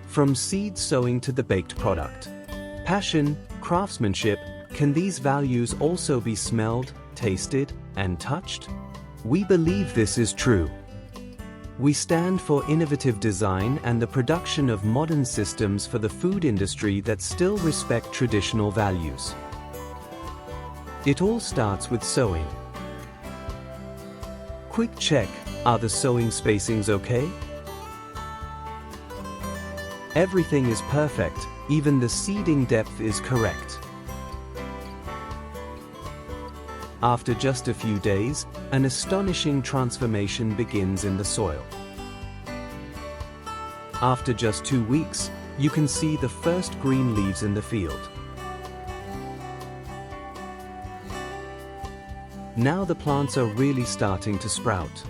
From seed sowing to the baked product. Passion, craftsmanship, can these values also be smelled, tasted, and touched? We believe this is true. We stand for innovative design and the production of modern systems for the food industry that still respect traditional values. It all starts with sowing. Quick check, are the sowing spacings okay? Everything is perfect, even the seeding depth is correct. After just a few days, an astonishing transformation begins in the soil. After just 2 weeks, you can see the first green leaves in the field. Now the plants are really starting to sprout.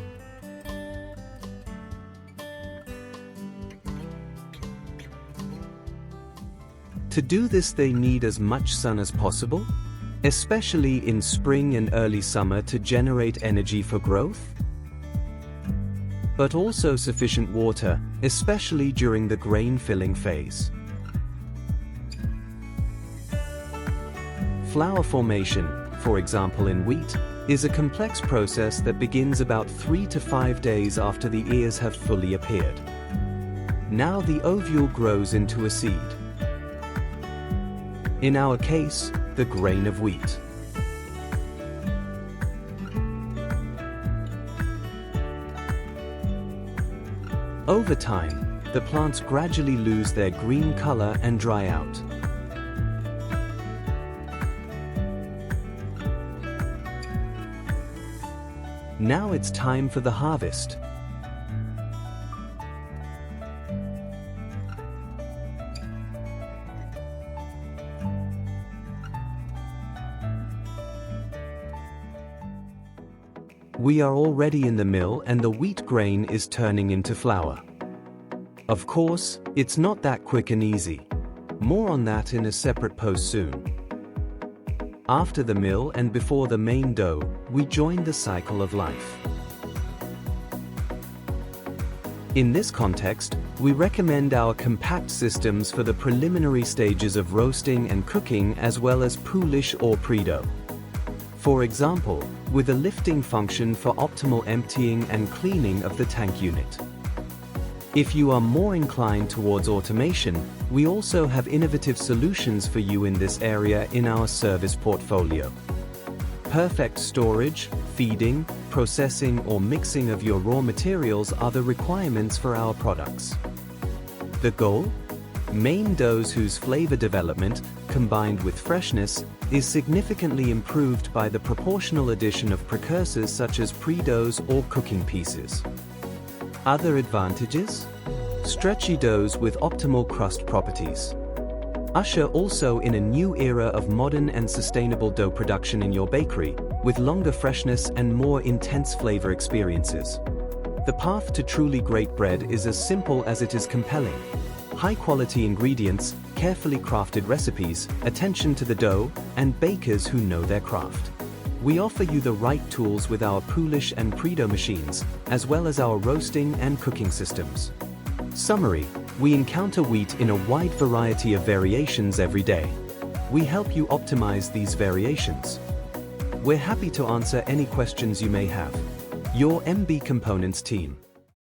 To do this, they need as much sun as possible, especially in spring and early summer to generate energy for growth, but also sufficient water, especially during the grain filling phase. Flower formation, for example in wheat, is a complex process that begins about 3 to 5 days after the ears have fully appeared. Now the ovule grows into a seed. In our case, the grain of wheat. Over time, the plants gradually lose their green color and dry out. Now it's time for the harvest. We are already in the mill and the wheat grain is turning into flour. Of course, it's not that quick and easy. More on that in a separate post soon. After the mill and before the main dough, we join the cycle of life. In this context, we recommend our compact systems for the preliminary stages of roasting and cooking as well as poolish or pre-dough. For example, with a lifting function for optimal emptying and cleaning of the tank unit. If you are more inclined towards automation, we also have innovative solutions for you in this area in our service portfolio. Perfect storage, feeding, processing or mixing of your raw materials are the requirements for our products. The goal? Main doughs whose flavor development, combined with freshness, is significantly improved by the proportional addition of precursors such as pre-doughs or cooking pieces. Other advantages? Stretchy doughs with optimal crust properties. Usher also in a new era of modern and sustainable dough production in your bakery, with longer freshness and more intense flavor experiences. The path to truly great bread is as simple as it is compelling. High-quality ingredients, carefully crafted recipes, attention to the dough, and bakers who know their craft. We offer you the right tools with our poolish and pre-dough machines, as well as our roasting and cooking systems. Summary: we encounter wheat in a wide variety of variations every day. We help you optimize these variations. We're happy to answer any questions you may have. Your MB Components team.